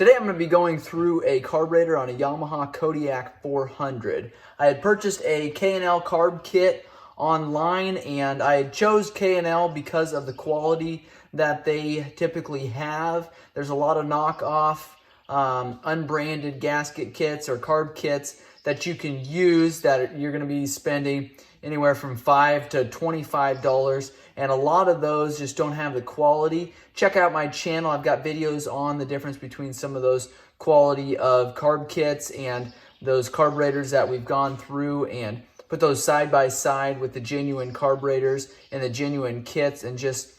Today I'm going to be going through a carburetor on a Yamaha Kodiak 400. I had purchased a K&L carb kit online, and I chose K&L because of the quality that they typically have. There's a lot of knockoff, unbranded gasket kits or carb kits that you can use that you're going to be spending anywhere from $5 to $25, and a lot of those just don't have the quality. Check out my channel. I've got videos on the difference between some of those quality of carb kits and those carburetors that we've gone through, and put those side by side with the genuine carburetors and the genuine kits, and just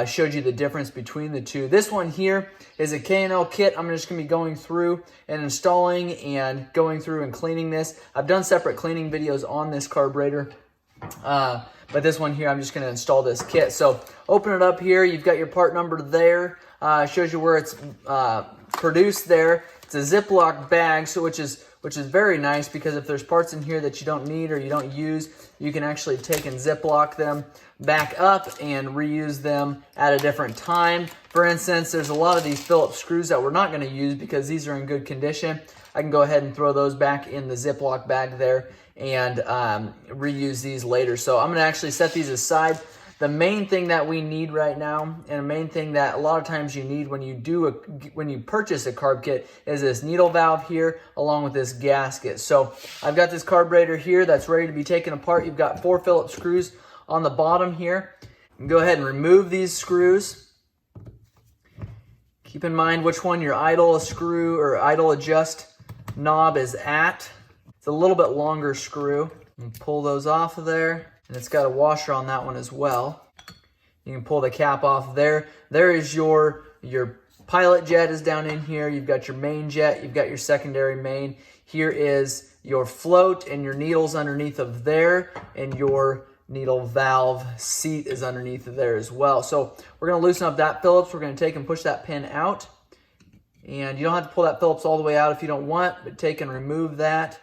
showed you the difference between the two. This one here is a K&L kit. I'm just going to be going through and installing and going through and cleaning this. I've done separate cleaning videos on this carburetor, but this one here, I'm just going to install this kit. So open it up here. You've got your part number there. Shows you where it's produced there. It's a Ziploc bag, so which is very nice, because if there's parts in here that you don't need or you don't use, you can actually take and Ziploc them back up and reuse them at a different time. For instance, there's a lot of these Phillips screws that we're not going to use because these are in good condition. I can go ahead and throw those back in the Ziploc bag there and reuse these later. So I'm going to actually set these aside. The main thing that we need right now, and the main thing that a lot of times you need when you purchase a carb kit, is this needle valve here along with this gasket. So I've got this carburetor here that's ready to be taken apart. You've got 4 Phillips screws on the bottom here. You can go ahead and remove these screws. Keep in mind which one your idle screw or idle adjust knob is at. It's a little bit longer screw. And pull those off of there. And it's got a washer on that one as well. You can pull the cap off there. There is your pilot jet is down in here. You've got your main jet. You've got your secondary main. Here is your float and your needles underneath of there. And your needle valve seat is underneath of there as well. So we're going to loosen up that Phillips. We're going to take and push that pin out. And you don't have to pull that Phillips all the way out if you don't want, but take and remove that.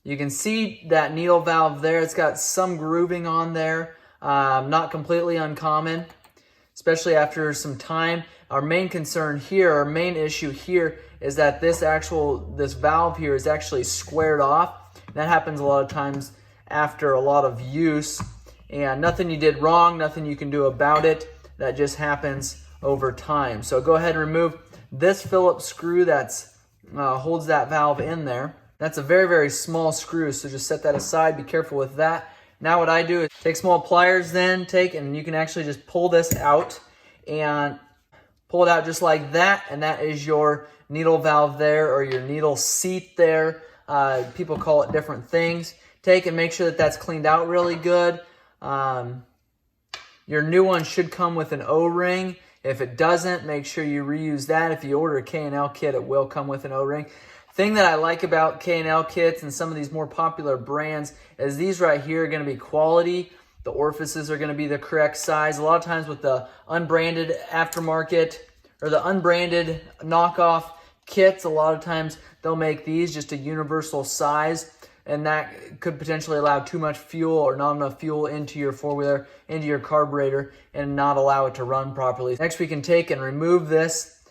You can see that needle valve there. It's got some grooving on there, not completely uncommon, especially after some time. Our main concern here, our main issue here, is that this valve here is actually squared off. That happens a lot of times after a lot of use, and nothing you did wrong, nothing you can do about it. That just happens over time. So go ahead and remove this Phillips screw that holds that valve in there. That's a very, very small screw, so just set that aside. Be careful with that. Now what I do is take small pliers then, and you can actually just pull this out and pull it out just like that, and that is your needle valve there, or your needle seat there. People call it different things. Take and make sure that that's cleaned out really good. Your new one should come with an O-ring. If it doesn't, make sure you reuse that. If you order a K&L kit, it will come with an O-ring. Thing that I like about K&L kits and some of these more popular brands is these right here are going to be quality. The orifices are going to be the correct size. A lot of times with the unbranded aftermarket or the unbranded knockoff kits, a lot of times they'll make these just a universal size, and that could potentially allow too much fuel or not enough fuel into your four-wheeler, into your carburetor, and not allow it to run properly. Next, we can take and remove this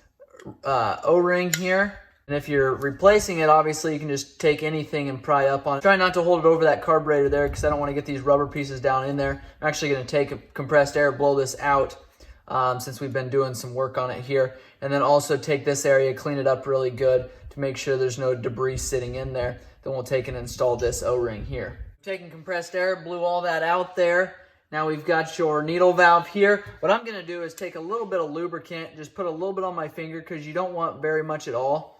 O-ring here. And if you're replacing it, obviously you can just take anything and pry up on it. Try not to hold it over that carburetor there, because I don't want to get these rubber pieces down in there. I'm actually going to take compressed air, blow this out since we've been doing some work on it here. And then also take this area, clean it up really good to make sure there's no debris sitting in there. Then we'll take and install this O-ring here. Taking compressed air, blew all that out there. Now we've got your needle valve here. What I'm going to do is take a little bit of lubricant, just put a little bit on my finger, because you don't want very much at all.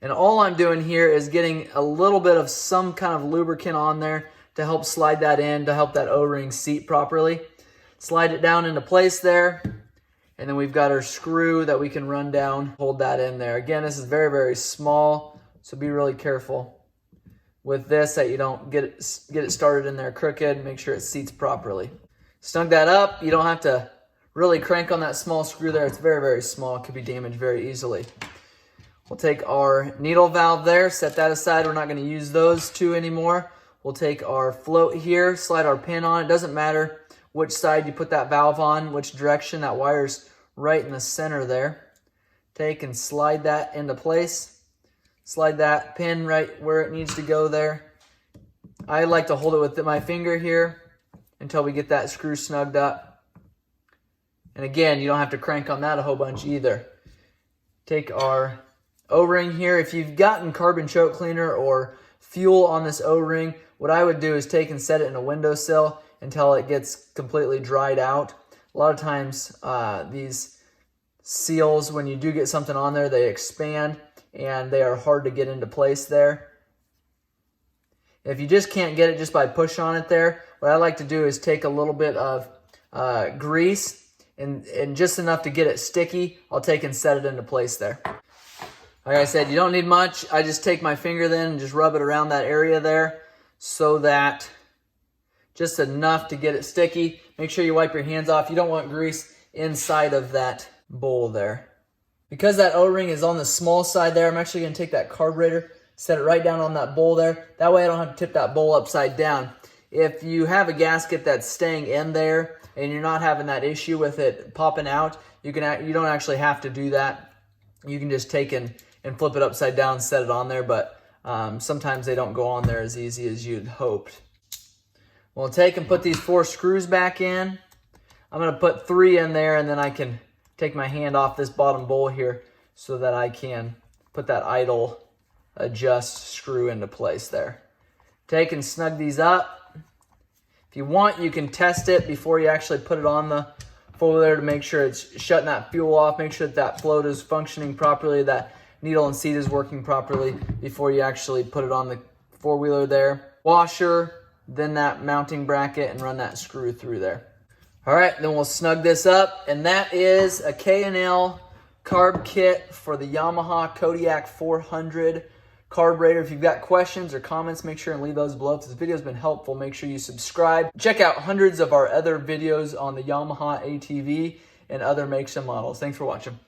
And all I'm doing here is getting a little bit of some kind of lubricant on there to help slide that in, to help that O-ring seat properly. Slide it down into place there. And then we've got our screw that we can run down, hold that in there. Again, this is very, very small, so be really careful with this that you don't get it started in there crooked. Make sure it seats properly. Snug that up. You don't have to really crank on that small screw there. It's very, very small. It could be damaged very easily. We'll take our needle valve there, set that aside. We're not going to use those two anymore. We'll take our float here, slide our pin on. It doesn't matter which side you put that valve on, which direction. That wire's right in the center there. Take and slide that into place. Slide that pin right where it needs to go there. I like to hold it with my finger here until we get that screw snugged up. And again, you don't have to crank on that a whole bunch either. Take our O-ring here. If you've gotten carbon choke cleaner or fuel on this O-ring, what I would do is take and set it in a windowsill until it gets completely dried out. A lot of times these seals, when you do get something on there, they expand and they are hard to get into place there. If you just can't get it just by push on it there, what I like to do is take a little bit of grease and just enough to get it sticky. I'll take and set it into place there. Like I said, you don't need much. I just take my finger then and just rub it around that area there so that just enough to get it sticky. Make sure you wipe your hands off. You don't want grease inside of that bowl there. Because that O-ring is on the small side there, I'm actually going to take that carburetor, set it right down on that bowl there. That way I don't have to tip that bowl upside down. If you have a gasket that's staying in there and you're not having that issue with it popping out, you don't actually have to do that. You can just take and flip it upside down and set it on there, but sometimes they don't go on there as easy as you'd hoped. We'll take and put these 4 screws back in. I'm going to put 3 in there, and then I can take my hand off this bottom bowl here so that I can put that idle adjust screw into place there. Take and snug these up. If you want, you can test it before you actually put it on the four-wheeler to make sure it's shutting that fuel off, make sure that float is functioning properly, that needle and seat is working properly before you actually put it on the four-wheeler there. Washer, then that mounting bracket, and run that screw through there. All right, then we'll snug this up, and that is a K&L carb kit for the Yamaha Kodiak 400 carburetor. If you've got questions or comments, make sure and leave those below. If this video has been helpful, make sure you subscribe. Check out hundreds of our other videos on the Yamaha ATV and other makes and models. Thanks for watching.